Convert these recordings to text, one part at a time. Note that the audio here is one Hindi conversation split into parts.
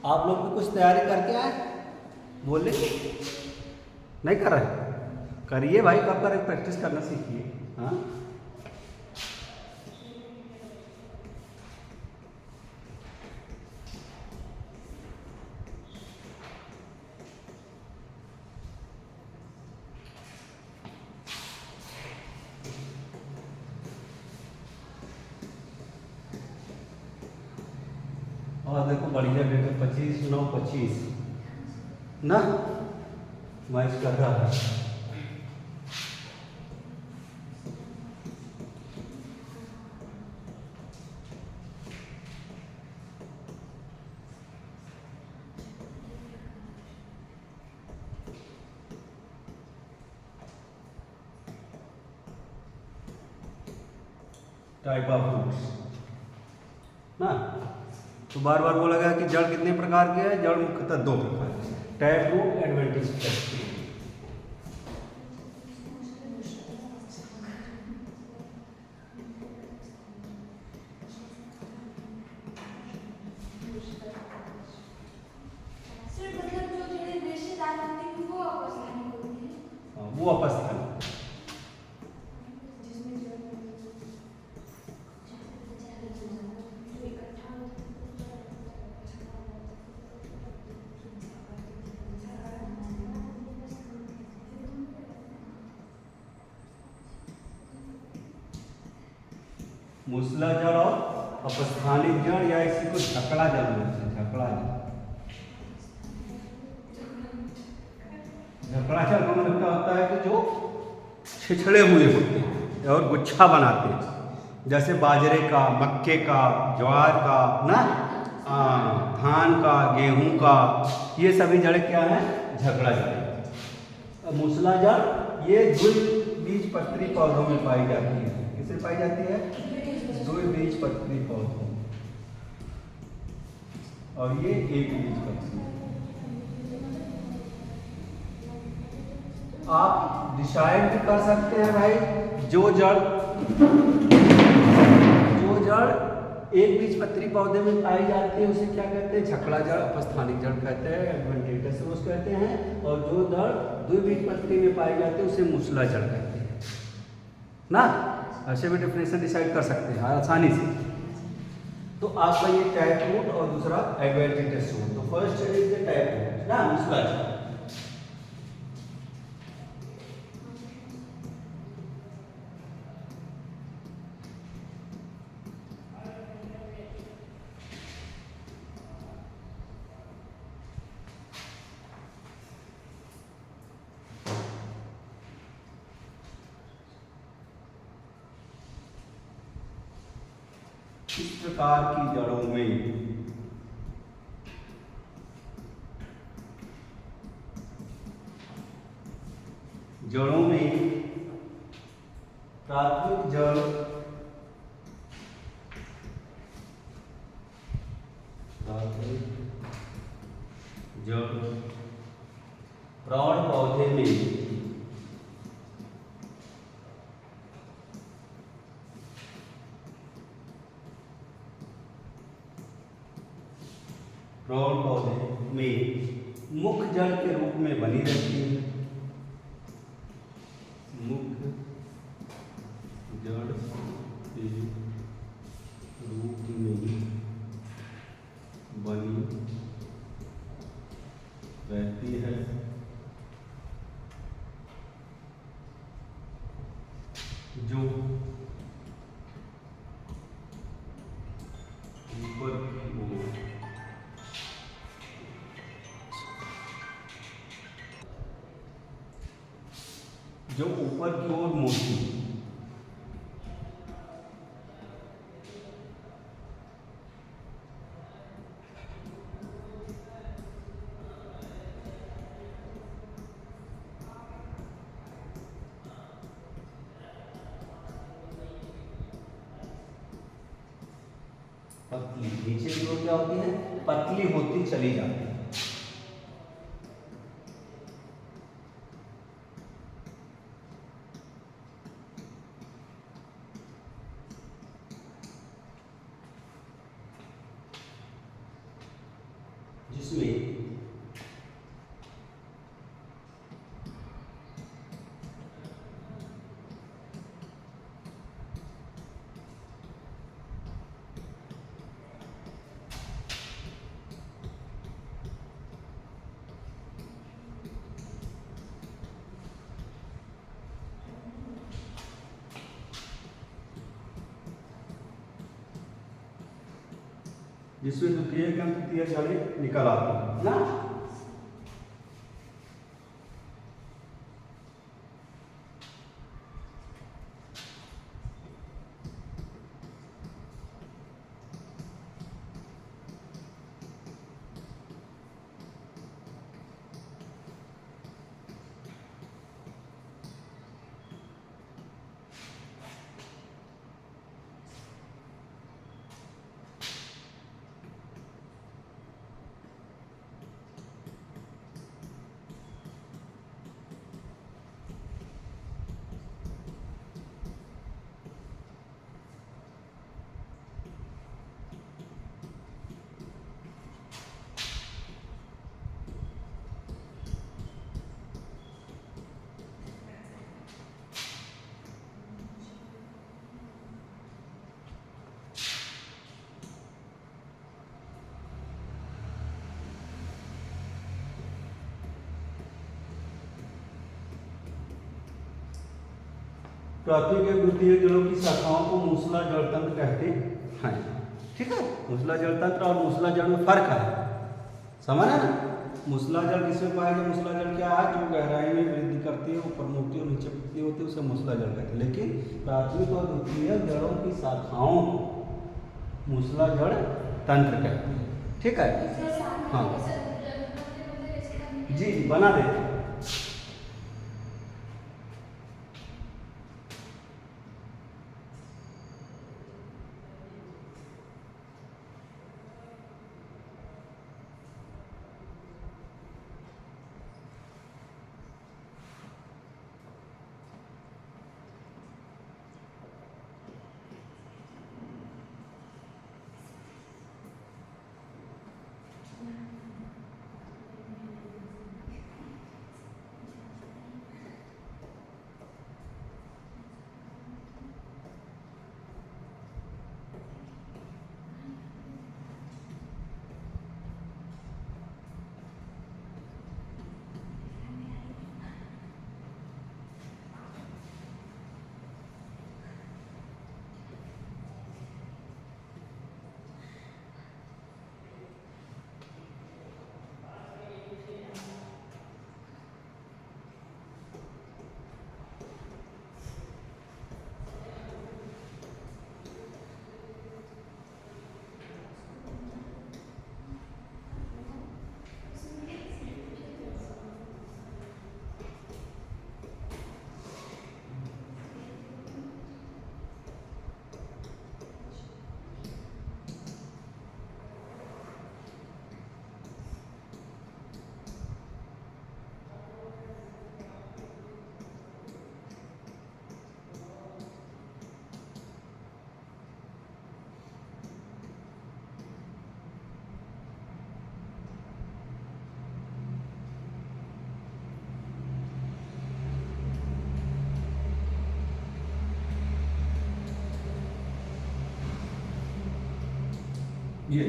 आप लोग भी कुछ तैयारी करके आए? बोले नहीं कर रहे? करिए भाई, कब करें, प्रैक्टिस करना सीखिए। हाँ, और देखो बढ़िया बेटे, 25 9 25 ना मैच कर रहा है। टाइप ऑफ फ्रूट्स ना। तो बार बार बोला गया कि जड़ कितने प्रकार के हैं? जड़ मुख्यतः 2 प्रकार के, टैप रूट, एडवेंटिस। सर मतलब जो थोड़े रिश्तेदार होते हैं वो अपस्थानिक होते हैं। वो अपस्थान। जिसमें जो इकट्ठा मूसला जड़ और अपस्थानिक जड़, या इसी को झकड़ा जड़ बोलते हैं। झकड़ा जड़, झकड़ा जड़ का मतलब क्या होता है कि जो छिछड़े हुए होते हैं और गुच्छा बनाते हैं, जैसे बाजरे का, मक्के का, ज्वार का ना, धान का, गेहूं का, ये सभी जड़ क्या है? झकड़ा जड़। मूसला जड़ ये द्विबीजपत्री पौधों में पाई जाती है। किसमें पाई जाती है? द्विबीजपत्री पौधों, और ये एक बीजपत्री। आप डिसाइड भी कर सकते हैं भाई, जो जड़ एक बीजपत्री पौधे में पाई जाती है उसे क्या कहते हैं? झकड़ा जड़, अपस्थानिक जड़ कहते हैं, एडवेंटिटस रोज कहते हैं। और जो जड़ द्विबीजपत्री में पाई जाती है उसे मूसला जड़ कहते हैं ना। ऐसे भी डेफिनेशन डिसाइड कर सकते हैं आसानी से। तो आपका ये टैप रूट और दूसरा एडवेंटिटस रूट। तो first is the tap root ना, मूसला जड़। इस प्रकार की जड़ों में प्राथमिक जड़, प्रौढ़ पौधे में मुख्य जड़ के रूप में बनी रहती है। मुख्य जड़ के रूप में बनी रहती है, जो ऊपर की ओर मोड़ती है। पतली नीचे की ओर क्या होती है? पतली होती चली जाती है। जिसमें द्वितीय एवं तृतीय जड़ें निकल आती है ना। प्राथमिक एवं द्वितीय जड़ों की शाखाओं को मूसला जड़ तंत्र कहते हैं। ठीक है, मूसला जड़ तंत्र और मूसला जड़ में फर्क है, समझ है ना। मूसला जड़ किसमें पाया गया? मूसला जड़ क्या है? जो गहराई में वृद्धि करती है, ऊपर मोटी और नीचे पतली होती है, उसे मूसला जड़ कहते हैं। लेकिन प्राथमिक और द्वितीय जड़ों की शाखाओं को मूसला जड़ तंत्र कहते हैं। ठीक है, हाँ जी बना देते हैं। ये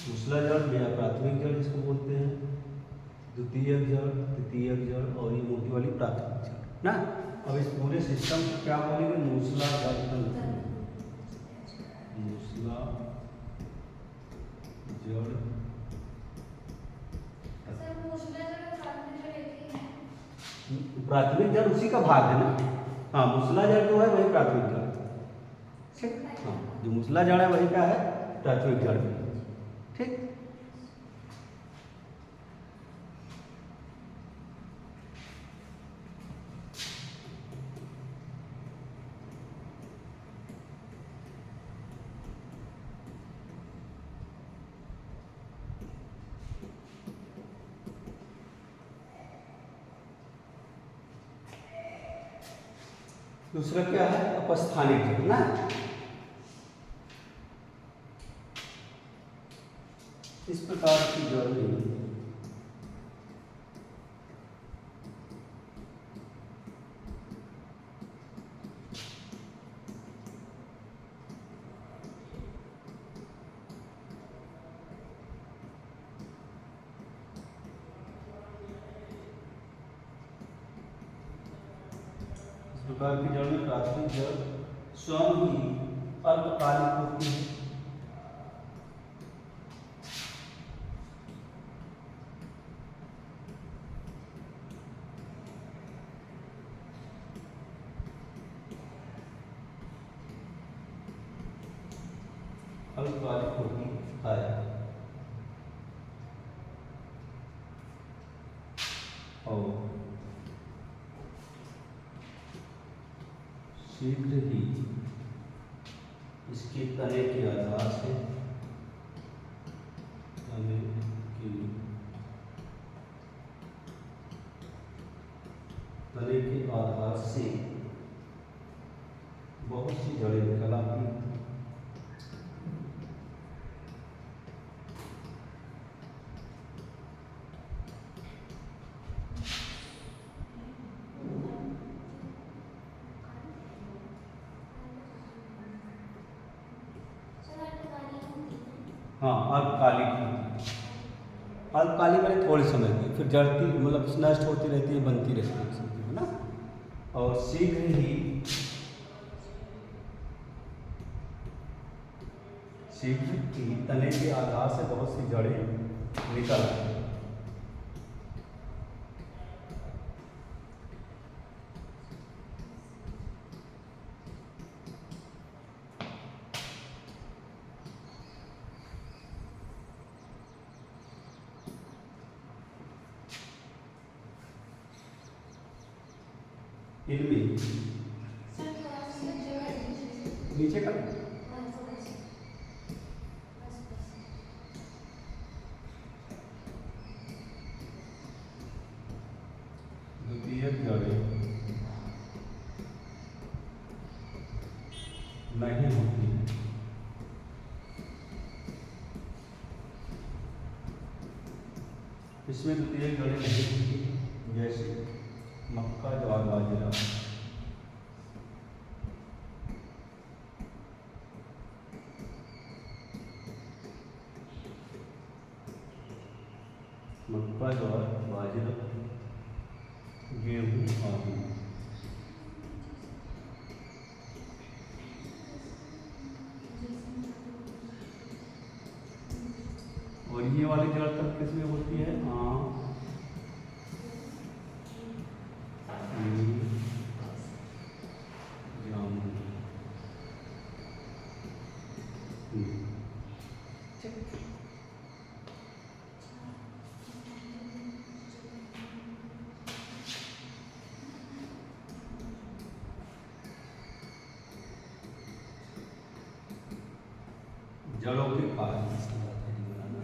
मूसला जड़ या प्राथमिक जड़ जिसको बोलते हैं, द्वितीय जड़, तृतीय जड़ और ये मोटी वाली प्राथमिक जड़ ना। अब इस पूरे सिस्टम को क्या बोलेंगे? मूसला जड़ तंत्र। मूसला जड़ प्राथमिक जड़ उसी का भाग है ना। हाँ, मूसला जड़ जो है वही प्राथमिक जड़। ठीक, हाँ, जो मूसला जड़ है वही क्या है? प्राथमिक जड़। ठीक, दूसरा क्या है? अपस्थानिक जड़ ना। इस प्रकार की जड़ में प्रकार की जड़ में प्राथमिक जड़ स्वयं ही अल्पकालिक होती है अल्पकालिक होती है और शीघ्र ही इसके तने के आधार से तने के आधार से बहुत सी जड़ें निकल आती हैं। हाँ, अल्पकालिक होती है। अल्पकालिक वाले थोड़े समय की, फिर जड़ती मतलब नष्ट होती रहती है, बनती रहती है ना। और शीघ्र ही तने के आधार से बहुत सी जड़ें निकल आती हैं। इनमें नीचे का द्वितीयक जड़ें नहीं होती है। इसमें द्वितीयक जड़ें नहीं होती, जैसे मक्का, ज्वार, बाजरा। मक्का, ज्वार, बाजरा, गेहूँ आदि। और ये वाली जड़ तक किसमें होती है? आम, जड़ों के कारण बनाना।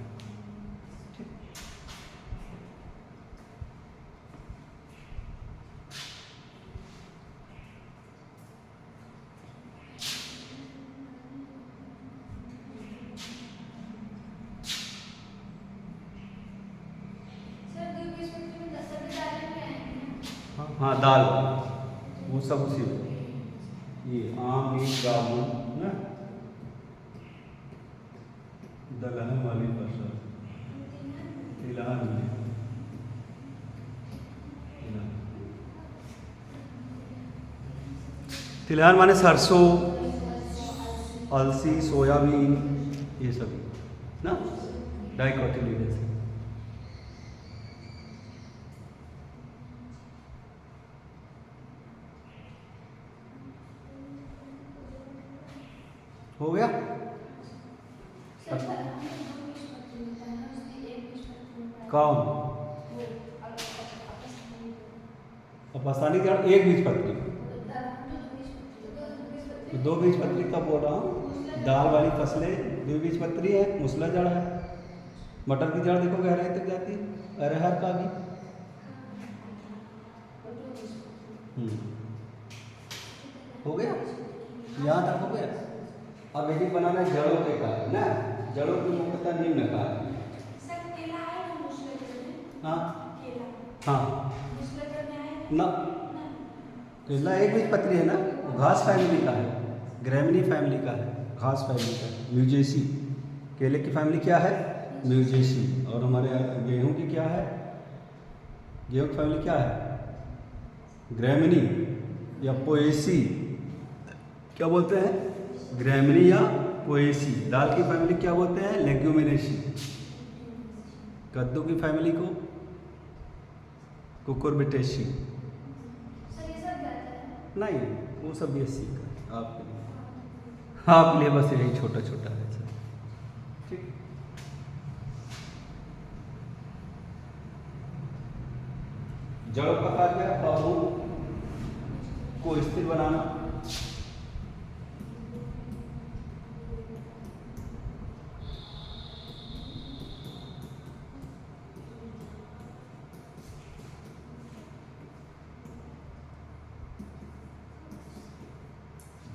हाँ, दाल वो सब उसी में। ये आम, नीम, जामुन ना, दलहन वाली फसल, तिलहन में तिलहन माने सरसों, अलसी, सोयाबीन, ये सब ना डाइकोटिलेडन्स है। हो गया? कौन? अपस्थानिक जड़ एक बीजपत्री, तो दो बीजपत्री का बोल रहा हूँ। दाल वाली फसलें द्विबीजपत्री है, मूसला जड़ है। मटर की जड़ देखो गहराई तक जाती है, अरहर का भी। हो गया? यहाँ तक हो गया। अब यदि बनाना जड़ों के कार्य ना, जड़ों की मुख्यतः निम्न कार्य। हाँ हाँ ना, केला एक बीजपत्री है ना, घास फैमिली का है, ग्रैमिनी फैमिली का है, घास फैमिली का है, म्यूजेसी। केले की फैमिली क्या है? म्यूजेसी। और हमारे गेहूं की क्या है? गेहूं की फैमिली क्या है? ग्रैमिनी या पोएसी। क्या बोलते हैं? ग्रैमिनी या पोएसी। दाल की फैमिली क्या बोलते हैं? लेग्यूमिनेसी। कद्दू की फैमिली को कुकुरबिटेसी। नहीं, वो सब BSc का आपके लिए, आपके लिए बस यही छोटा छोटा है सर। ठीक। जड़ों का कार्य क्या है? बाहु को स्थिर बनाना,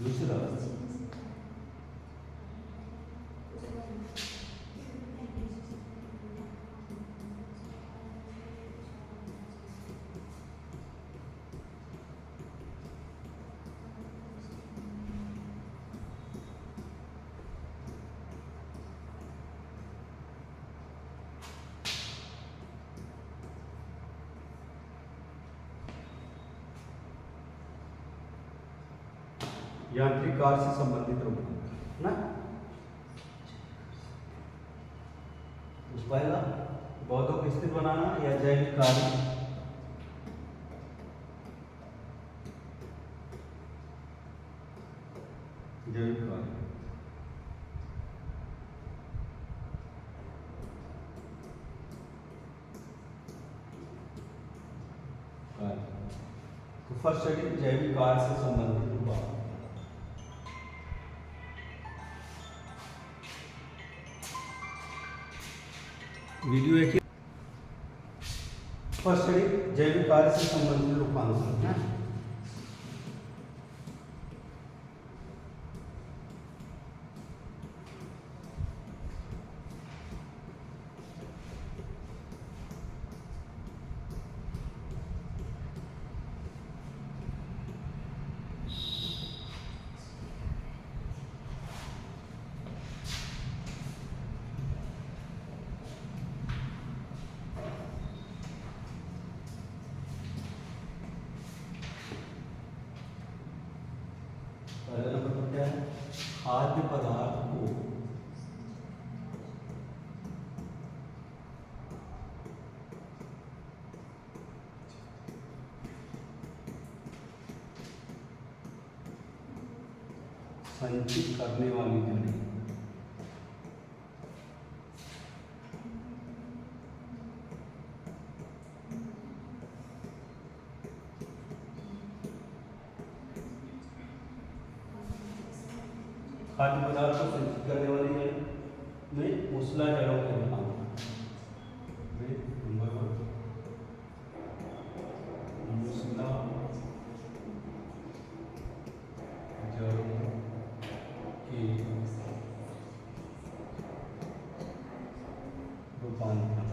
दूसरा यांत्रिक कार्य से संबंधित रूप ना। पहला पौधों को स्थिर बनाना या जैविक कार्य, जैविक कार्य तो फर्स्ट स्टडी जैविक कार्य से संबंधित रूप। वीडियो एक फर्स्ट स्टडी जैविक कार्य से संबंधित रूपांतरण है। पहला नंबर क्या है? खाद्य पदार्थ को संचित करने वाली जड़ी, खाद्य पदार्थ को संचित करने वाली जड़ में मूसला जड़ों के रूपांतरण। नंबर 1 मूसला जड़ों के रूपांतरण।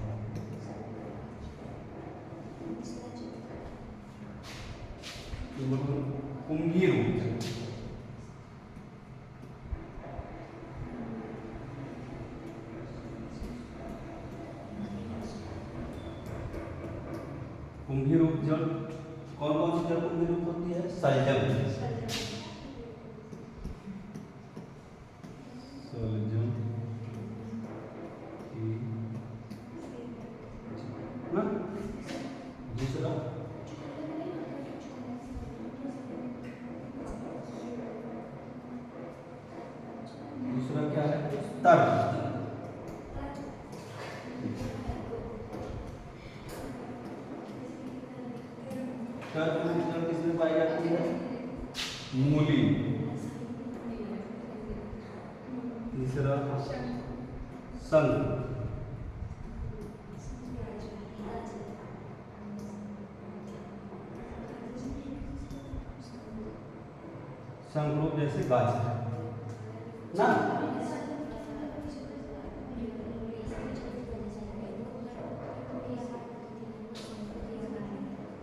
कुंभी रूप कुंभी रूप जड़ कौन कौन सी जड़ कुंभी रूप होती है? सलजम, सलजम की ना। दूसरा दूसरा क्या है? तर्क। तर्क रूप जड़ किसमें पाई जाती है? मूली। तीसरा संघ, संघ रूप जैसे गाजर ना।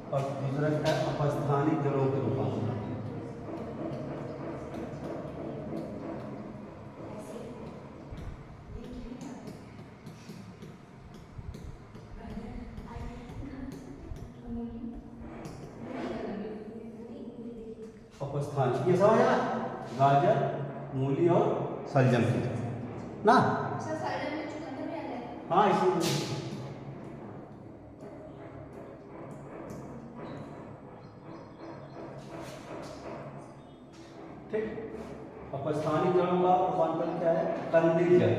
और दूसरा क्या है? अपस्थानिक जड़ों के रूपांतरण। अपस्थानिक ये समझ आया? गाजर, मूली और सलजम की ना। हाँ इसी ठीक। अपस्थानिक जड़ों का रूपांतरण क्या है? कंदिल जड़।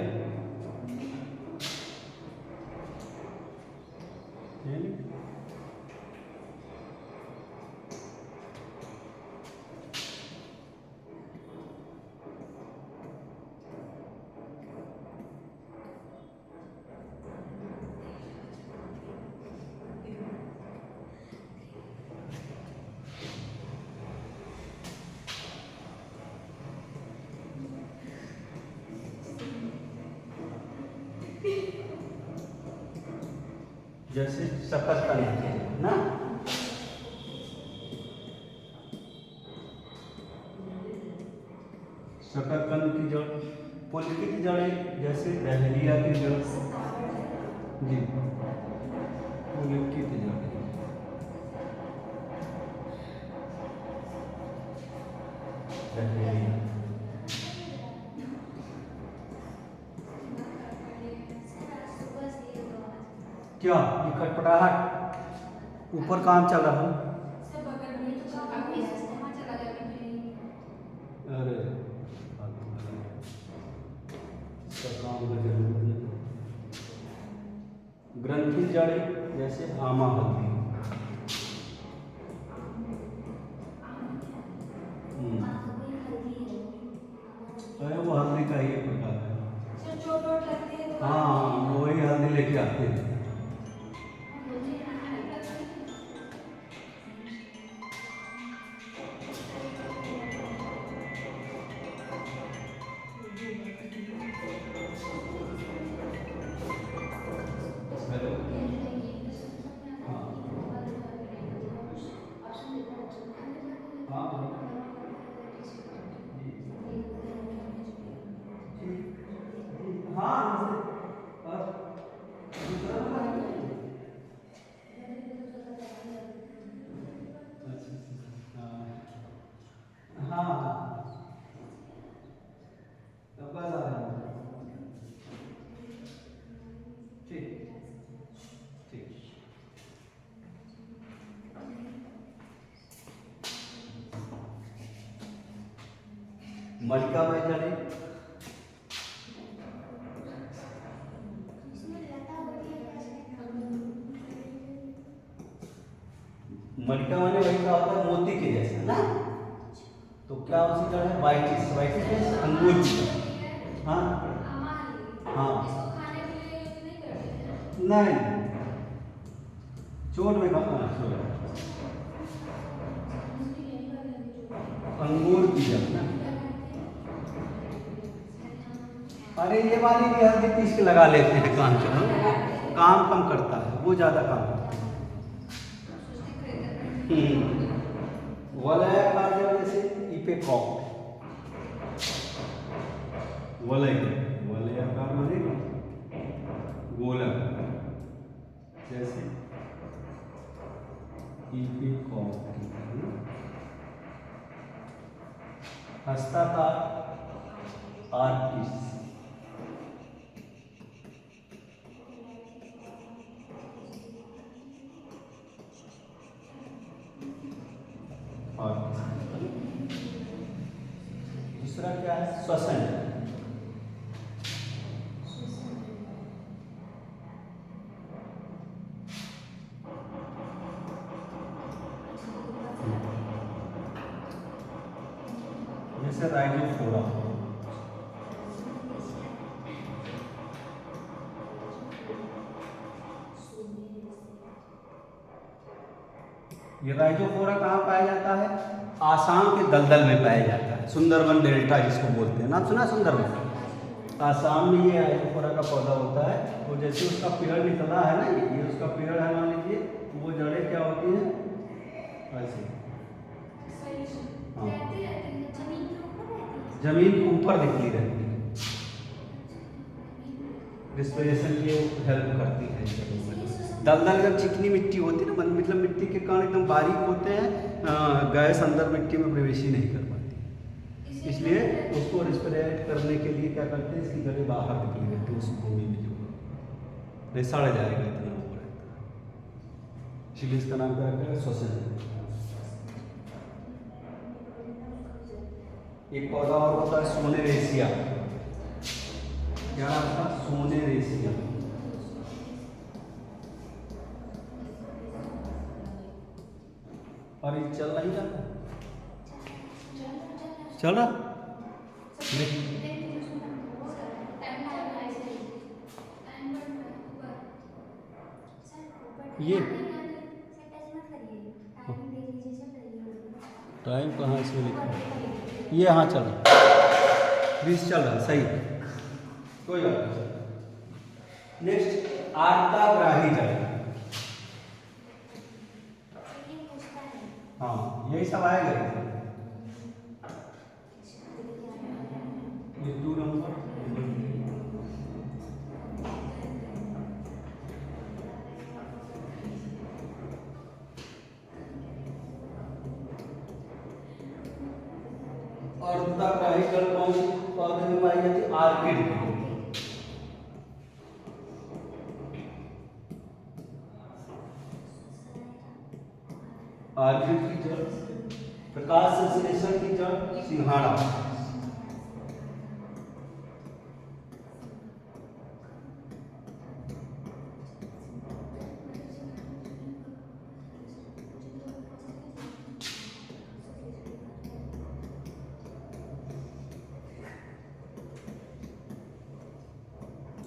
जैसे शकरकंद ना, शकरकंद की जड़, पुलकी की जड़ें जैसे डहलिया की जड़ जी, पुलकी की जड़, डहलिया। क्या ये खटपटाहट, ऊपर काम चल रहा है? अरे इसका काम का जरूरत नहीं। ग्रंथि जड़ें जैसे आमा हल्दी, अरे वो हल्दी का ही एक प्रकार है। हाँ वही हल्दी लेके आते हैं। मलिका में जड़ें मलिका माने वही क्या होता है, मोती के जैसा ना, तो क्या उसी जड़ है वाइटिस, वाइटिस अंगूर की जड़। हाँ हाँ नहीं, चोट में कहा अंगूर की जड़ ना। अरे ये वाली भी हल्दी पीस के लगा लेते हैं, काम चलो, काम कम करता है, वो ज़्यादा काम करता है। वलयाकार जड़ जैसे इपेकॉक, वलयाकार माने गोलक, जैसे इपेकॉक। हस्ताकार आर्टिस्ट, और दूसरा क्या है श्वसन, जैसे राइजोफोरा, ये राइजोफोरा कहाँ पाया जाता है? आसाम के दलदल में पाया जाता है, सुंदरबन डेल्टा जिसको बोलते हैं, नाम सुना सुंदरबन? आसाम में ये राइजोफोरा का पौधा होता है। तो जैसे उसका पेड़ निकला है ना, ये उसका पेड़ है मान लीजिए, वो जड़ें क्या होती हैं ऐसे, हाँ जमीन के ऊपर निकली रहती है, रिस्पिरेशन की हेल्प करती है। दलदल जब चिकनी मिट्टी होती है ना, मतलब मिट्टी के कण एकदम बारीक होते हैं, गैस अंदर मिट्टी में प्रवेश ही नहीं कर पाती, इसलिए उसको रिस्पिरेट करने के लिए क्या करते हैं, इसकी जड़ें बाहर निकली रहती है उस भूमि में, जो नहीं सड़ जाएगा इतना वो रहता है, इसलिए इसका नाम क्या रखा है? श्वसन। एक पौधा और होता है सोनेरेसिया, क्या नाम था? सोनेरेसिया। और ये चल नहीं जाता, चल रहा ये टाइम कहाँ से लिखा, ये हाँ चल रहा, 20 चल रहा, सही, कोई बात नहीं। नेक्स्ट आर्ताग्राही जड़, यही सब आएगा। ये 2 नंबर और ग्राहिकल कौन सी पौधे में पाई जाती है? ऑर्किड। ऑर्किड की जड़, प्रकाश संश्लेषण की जड़ सिंघाड़ा।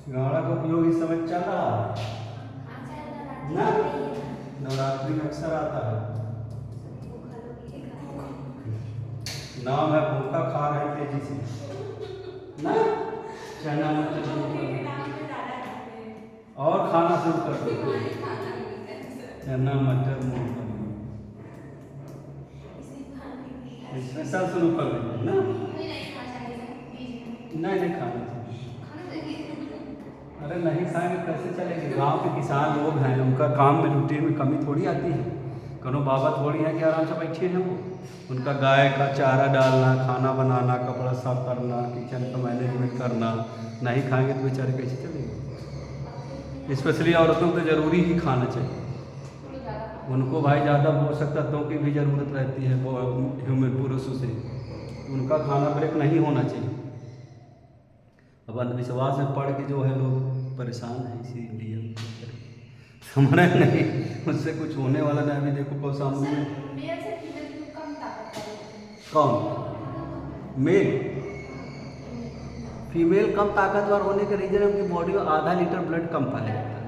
सिंघाड़ा का उपयोग इस समय चल रहा है ना, नवरात्रि में अक्सर आता है। नाम है भूखा खा रहे हैं तेजी से ना, चना मटर और खाना शुरू कर दो, चना मटर मूंगफली इसमें सब शुरू कर देंगे ना। नहीं खाना चाहिए। अरे नहीं खाएंगे कैसे चलेंगे? गांव के किसान लोग हैं, उनका काम में रूटीन में कमी थोड़ी आती है। कनो बाबा थोड़ी है कि आराम से बैठे हैं वो। उनका गाय का चारा डालना, खाना बनाना, कपड़ा साफ करना, किचन का मैनेजमेंट करना, नहीं खाएंगे तो बेचारे कैसे चलेंगे? स्पेशली औरतों को ज़रूरी ही खाना चाहिए। उनको भाई ज़्यादा पोषक तत्वों की भी ज़रूरत रहती है वो ह्यूमन पुरुषों से, उनका खाना ब्रेक नहीं होना चाहिए। अब अंधविश्वास में पढ़ के जो है लोग परेशान है, इसीलिए समझ नहीं, उससे कुछ होने वाला नहीं। अभी देखो कौन सामने कौन मेल फीमेल कम ताकतवर होने के रीजन उनकी बॉडी में आधा लीटर ब्लड कम पाया जाता है,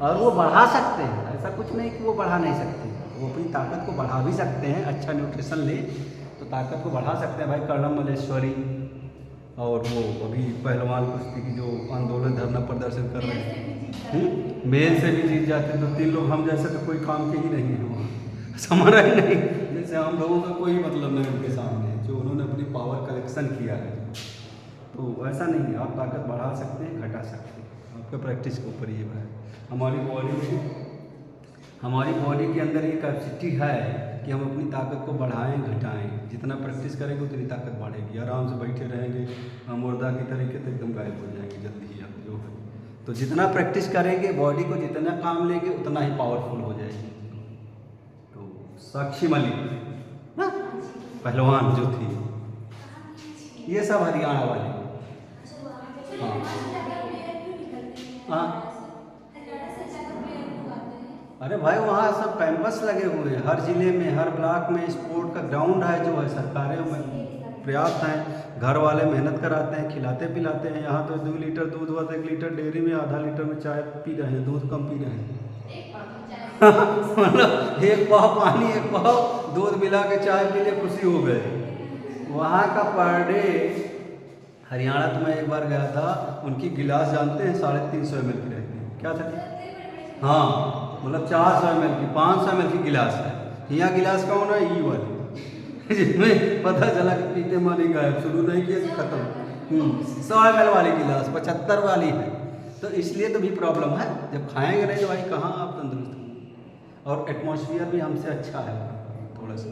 और वो बढ़ा सकते हैं। ऐसा कुछ नहीं कि वो बढ़ा नहीं सकते, वो अपनी ताकत को बढ़ा भी सकते हैं। अच्छा न्यूट्रिशन ले तो ताकत को बढ़ा सकते हैं। भाई कर्णम मल्लेश्वरी और वो अभी पहलवान कुश्ती की जो आंदोलन धरना प्रदर्शन कर रहे हैं, मेल से भी जीत जाते हैं। तो 3 लोग हम जैसे तो कोई काम के ही नहीं है वहाँ, समझ रहे नहीं। जैसे हम लोगों का कोई मतलब नहीं उनके सामने, जो उन्होंने अपनी पावर कलेक्शन किया है। तो ऐसा नहीं है, आप ताकत बढ़ा सकते हैं, घटा सकते हैं, आपका प्रैक्टिस के ऊपर ये है। हमारी बॉडी के अंदर ये कैपेसिटी है कि हम अपनी ताकत को बढ़ाएं घटाएं। जितना प्रैक्टिस करेंगे उतनी ताकत बढ़ेगी। आराम से बैठे रहेंगे हम मुर्दा की तरीके तो एकदम गायब हो जाएंगे जल्दी ही आप जो है। तो जितना प्रैक्टिस करेंगे, बॉडी को जितना काम लेंगे, उतना ही पावरफुल हो जाएगी। तो साक्षी मलिक ना पहलवान जो थी, ये सब हरियाणा वाले। हाँ अरे भाई वहाँ सब कैंपस लगे हुए हैं, हर जिले में, हर ब्लॉक में स्पोर्ट का ग्राउंड है जो है, सरकारें में पर्याप्त हैं। घर वाले मेहनत कराते हैं, खिलाते पिलाते हैं। यहाँ तो 2 लीटर दूध हुआ तो 1 लीटर डेयरी में, आधा लीटर में चाय पी रहे हैं, दूध कम पी रहे हैं। मतलब 1 पाव पानी 1 पाव दूध मिला के चाय पी ले, खुशी हो गए। वहाँ का पर डे हरियाणा तो मैं एक बार गया था, उनकी गिलास जानते हैं 350 ml की रहती है। क्या था? हाँ मतलब 400 ml की, 500 ml की गिलास है। यहाँ गिलास कौन है? ई वाली जिसमें पता चला कि पीते मानी गायब, शुरू नहीं किया कि खत्म। 100 ml वाली गिलास 75 वाली है। तो इसलिए तो भी प्रॉब्लम है, जब खाएंगे नहीं तो भाई कहाँ आप तंदुरुस्त होंगे। और एटमॉस्फेयर भी हमसे अच्छा है थोड़ा सा,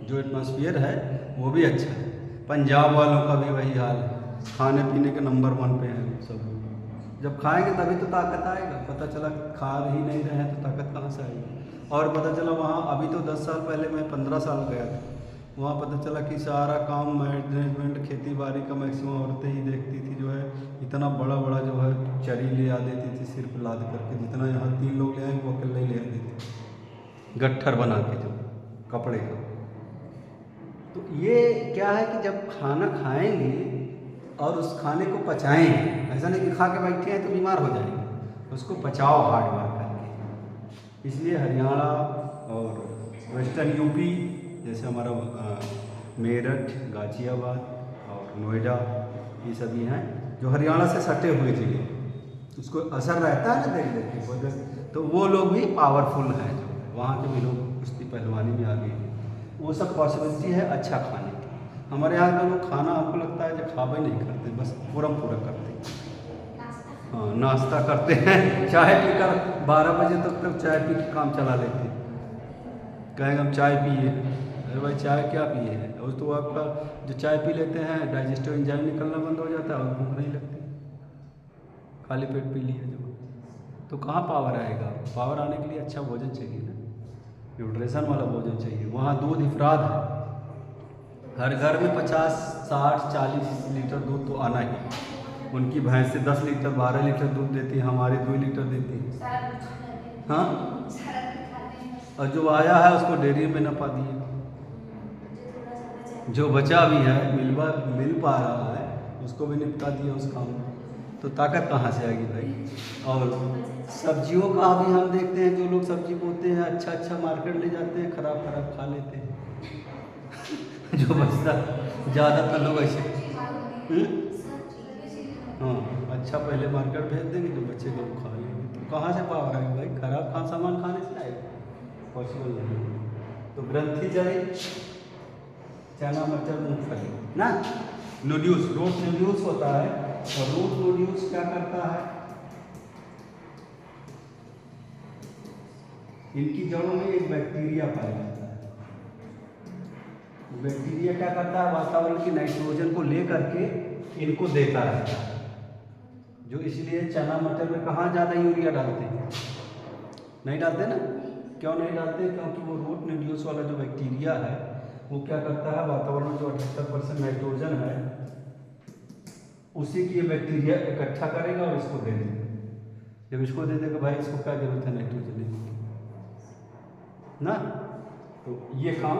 जो एटमॉस्फेयर है वो भी अच्छा है। पंजाब वालों का भी वही हाल है, खाने पीने के नंबर 1 पे है सब। जब खाएंगे तभी तो ताकत आएगा। पता चला खा ही नहीं रहे हैं तो ताकत कहाँ से आएगी? और पता चला वहाँ, अभी तो 10 साल पहले मैं 15 साल गया था, वहाँ पता चला कि सारा काम मैनेजमेंट खेती बाड़ी का मैक्सिमम औरतें ही देखती थी। जो है इतना बड़ा बड़ा जो है चरी ले आ देती थी सिर पर लाद करके, जितना यहाँ 3 लोग ले आएंगे वो अकेले ले आ देते, गट्ठर बना के जो कपड़े का। तो ये क्या है कि जब खाना खाएंगे और उस खाने को पचाएंगे, ऐसा नहीं कि खा के बैठे हैं तो बीमार हो जाएंगे, उसको पचाओ हार्ड वर्क करके। इसलिए हरियाणा और वेस्टर्न यूपी जैसे हमारा मेरठ, गाजियाबाद और नोएडा, ये सभी हैं जो हरियाणा से सटे हुए जिले, उसको असर रहता है ना देख देख के, तो वो लोग भी पावरफुल हैं जो वहाँ के भी लोग कुश्ती पहलवानी में आगे हैं। वो सब पॉसिबिलिटी है अच्छा खाने की। हमारे यहाँ तो लोग खाना हमको लगता है जब खावे नहीं करते, बस पूरा करते हैं। हाँ, नाश्ता करते हैं, चाय पीकर 12 बजे तक चाय पी के काम चला लेते हैं। कहेंगे हम चाय पिए, अरे भाई चाय क्या पिए है, और तो आपका जो चाय पी लेते हैं डाइजेस्टिव एंजाइम निकलना बंद हो जाता है और भूख नहीं लगती, खाली पेट पी लिए जो, तो कहाँ पावर आएगा। पावर आने के लिए अच्छा भोजन चाहिए ना, न्यूट्रिशन वाला भोजन चाहिए। वहाँ दूध इफराद है, हर घर में 50, 60, 40 लीटर दूध तो आना ही। उनकी भैंस से 10 लीटर 12 लीटर दूध देती है, हमारी 2 लीटर देती है। हाँ, और जो आया है उसको डेयरी में नपा दिए, जो बचा भी है मिल पा रहा है उसको भी निपटा दिया उस काम में, तो ताकत कहाँ से आएगी भाई। और सब्जियों का भी हम देखते हैं, जो लोग सब्जी बोते हैं अच्छा मार्केट ले जाते हैं, खराब खा लेते हैं जो बचता ज़्यादातर लोग ऐसे हाँ, अच्छा पहले मार्केट भेज देंगे, जो बचेगा वो खा लेंगे। तो कहाँ से पावर आएगी भाई, खराब सामान खाने से आएगा, पॉसिबल नहीं। तो ग्रंथि जड़ी, चना मटर मूंगफली ना, नोड्यूल्स, रूट नोड्यूल्स होता है। और रूट नोड्यूल्स क्या करता है, इनकी जड़ों में एक बैक्टीरिया पाया जाता है। बैक्टीरिया क्या करता है, वातावरण की नाइट्रोजन को ले करके इनको देता रहता है। जो इसलिए चना मटर में कहाँ ज़्यादा यूरिया डालते हैं, नहीं डालते ना, क्यों नहीं डालते, क्योंकि वो रूट नोड्यूल्स वाला जो बैक्टीरिया है वो क्या करता है, वातावरण में जो 78% नाइट्रोजन है उसी की ये बैक्टीरिया इकट्ठा करेगा और इसको दे देगा। जब इसको दे देगा भाई, इसको क्या जरूरत है नाइट्रोजन ना, तो ये काम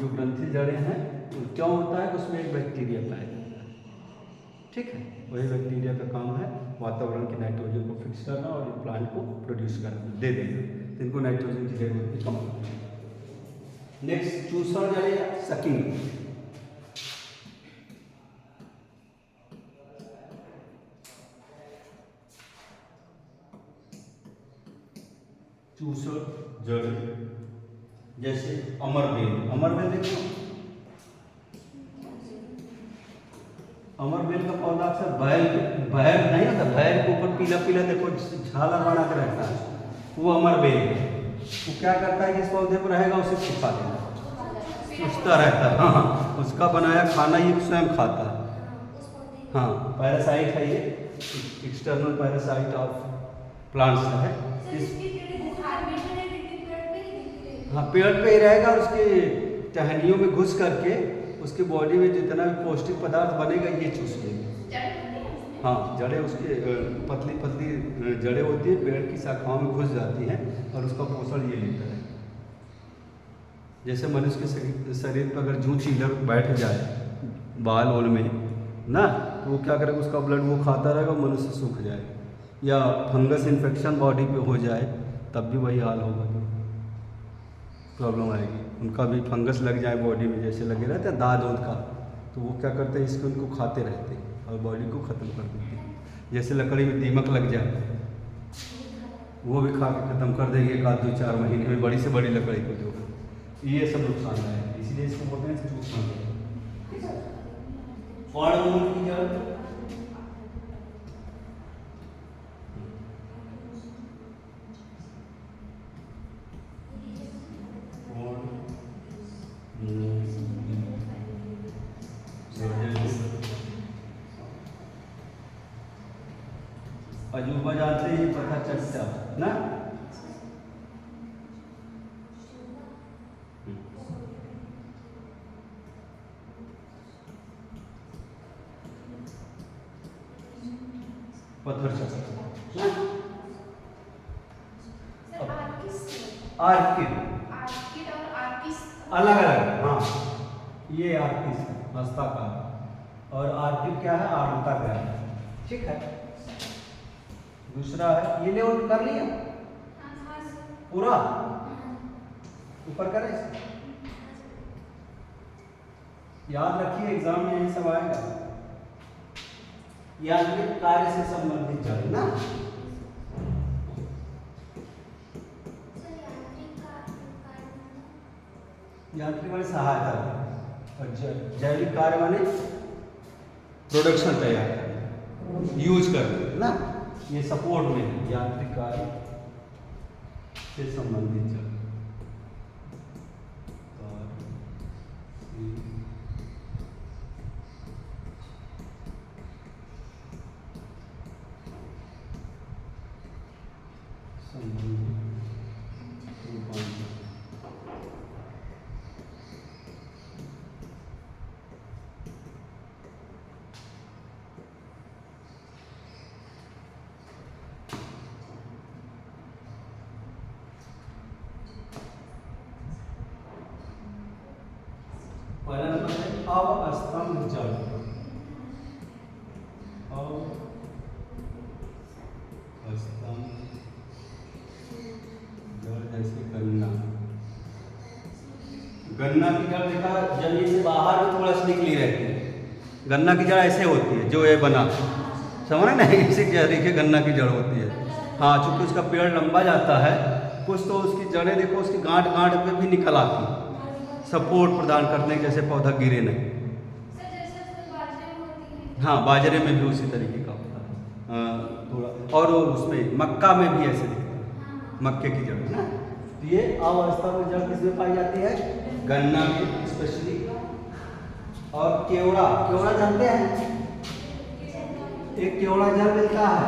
जो ग्रंथि जड़ें हैं क्यों होता है, उसमें एक बैक्टीरिया पाया जाता है, ठीक है। वही बैक्टीरिया का काम है वातावरण के नाइट्रोजन को फिक्स करना और प्लांट को प्रोड्यूस करना, दे देना, तो इनको नाइट्रोजन की जरूरत भी कम होती है। नेक्स्ट चूसण जड़ें, सकिंग। चूसण जड़ें जैसे अमरबेल देखो, अमरबेल का पौधा अक्सर बैर नहीं होता, बैर के ऊपर पीला पीला देखो झाला बना कर रहता है, वो अमरबेल है। वो क्या करता है, जिस पौधे पर रहेगा उसे सुखा देगा, चूसता रहता है। हाँ, उसका बनाया खाना ये स्वयं खाता है। हाँ, पैरासाइट है ये, एक्सटर्नल पैरासाइट ऑफ प्लांट्स है। हाँ, पेड़ पे ही रहेगा और उसके टहनियों में घुस करके उसके बॉडी में जितना भी पौष्टिक पदार्थ बनेगा ये चूस लेंगे। हाँ, जड़ें उसके पतली पतली जड़ें होती हैं, पेड़ की शाखाओं में घुस जाती हैं और उसका पोषण ये लेता है। जैसे मनुष्य के शरीर पर अगर जूं चीलर बैठ जाए बाल ओल में ना, तो वो क्या करेगा, उसका ब्लड वो खाता रहेगा, मनुष्य सूख जाएगा। या फंगस इन्फेक्शन बॉडी पे हो जाए तब भी वही हाल होगा, तो प्रॉब्लम आएगी। उनका भी फंगस लग जाए बॉडी में, जैसे लगे रहते हैं दाद का, तो वो क्या करते हैं, इसको उनको खाते रहते हैं और बॉडी को ख़त्म कर देते हैं। जैसे लकड़ी में दीमक लग जाए, वो भी खा के ख़त्म कर देगी 1-2-4 महीने में, बड़ी से बड़ी लकड़ी को जो, ये सब नुकसान है। इसलिए इसको बोलते हैं चूसण। पर्णमूल की जड़, अजूबा जाते ही पता चलता ना, पत्थर चक्र ना, आर्किड अलग अलग। हाँ, ये आर्किड हस्ताकार और आर्किड क्या है, आर्द्रता, ठीक है। दूसरा है ये, लेवल कर लिया पूरा, ऊपर करें, याद रखिए एग्जाम में यही सब आएगा। यांत्रिक कार्य से संबंधित जड़ ना, यांत्रिक माने सहायता और जैविक कार्य माने प्रोडक्शन तैयार करना, यूज करना ना, ये सपोर्ट में है यांत्रिक कार्य से संबंधित चल। पहला नंबर है अवस्तंभ जल। अवस्तंभ जल जैसे गन्ना, गन्ना की जड़ देखा जमीन से बाहर में थोड़ा सा निकली रहती है। गन्ना की जड़ ऐसे होती है जो ये बना, समझ ना, इसी तरीके गन्ना की जड़ होती है। हाँ, चूंकि उसका पेड़ लंबा जाता है, कुछ तो उसकी जड़ें देखो उसकी गांठ गांठ पे भी निकल आती है, सपोर्ट प्रदान करने के, जैसे पौधा गिरे नहीं। हाँ, बाजरे में भी उसी तरीके का होता है थोड़ा, और उसमें मक्का में भी ऐसे दिखता है, मक्के की जड़ ना। तो ये अवस्था में जड़ किसमें पाई जाती है? गन्ना में स्पेशली। और केवड़ा, केवड़ा जानते हैं? एक केवड़ा जल मिलता है,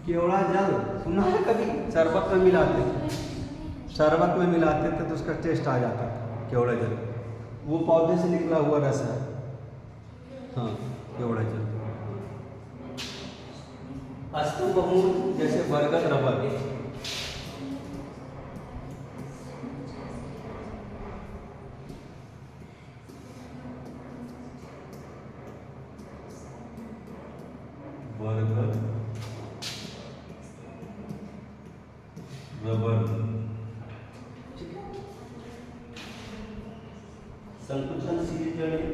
केवड़ा जल सुना है कभी? शरबत में मिलाते थे, शरबत में मिलाते थे तो उसका टेस्ट आ जाता था केवड़ा जल। वो पौधे से निकला हुआ रस है। हाँ, केवड़ा जल। अस्तबहुल जैसे बरगद, रबर। बरगद, रबर, संकुचनशील जड़ें,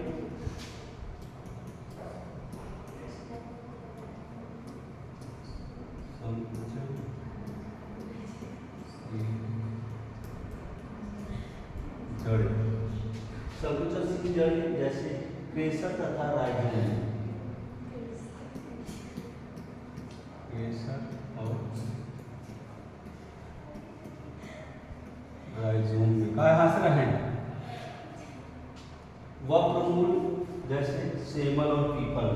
संकुचनशील जड़ें जैसे केसर तथा राइजोम। केसर और राइजोम में क्या हंस रहे हैं? वक्रमूल जैसे सेमल और पीपल।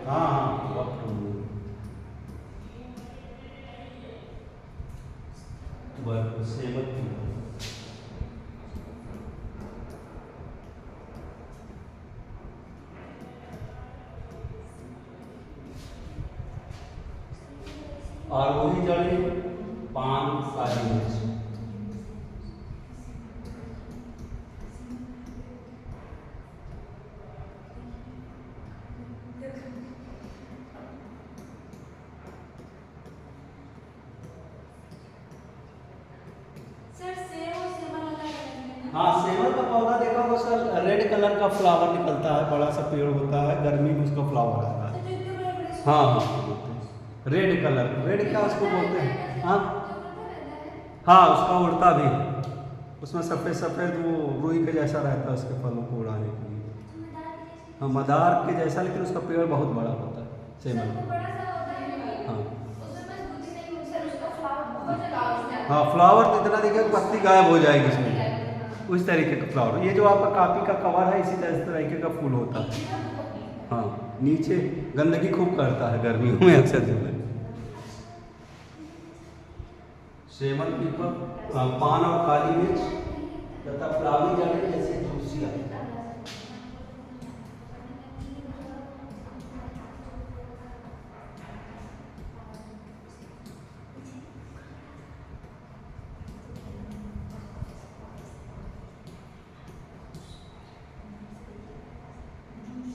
हाँ हाँ, वक्रमूल, सेमल, पीपल। और वही जड़ें पान, काली मिर्च। हाँ, सेवल का पौधा देखा होगा, उसका रेड कलर का फ्लावर निकलता है, बड़ा सा पेड़ होता है, गर्मी में उसका फ्लावर आता है। हाँ हाँ, रेड कलर, रेड क्या उसको बोलते हैं? हाँ हाँ, उसका उड़ता भी है, उसमें सफ़ेद सफ़ेद वो रुई के जैसा रहता है उसके फलों को उड़ाने के लिए। हाँ, मदार के जैसा, लेकिन उसका पेड़ बहुत बड़ा होता है सेमल। हाँ, फ्लावर तो इतना देखिए पत्ती गायब हो जाएगी इसमें, उस तरीके का फ्लावर। ये जो आपका कापी का कवर है, इसी तरीके का फूल होता है। हाँ, नीचे गंदगी खूब करता है गर्मियों में अक्सर जो है। सेमल, पीपल, पान और काली मिर्च तथा फ्लावी जड़ें जैसे जूसिया।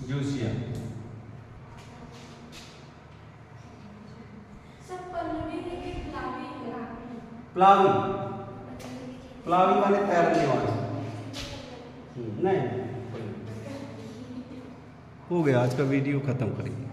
जूसिया, प्लावी, प्लावी माने तैरने वाला। नहीं, हो गया आज का वीडियो, खत्म करिए।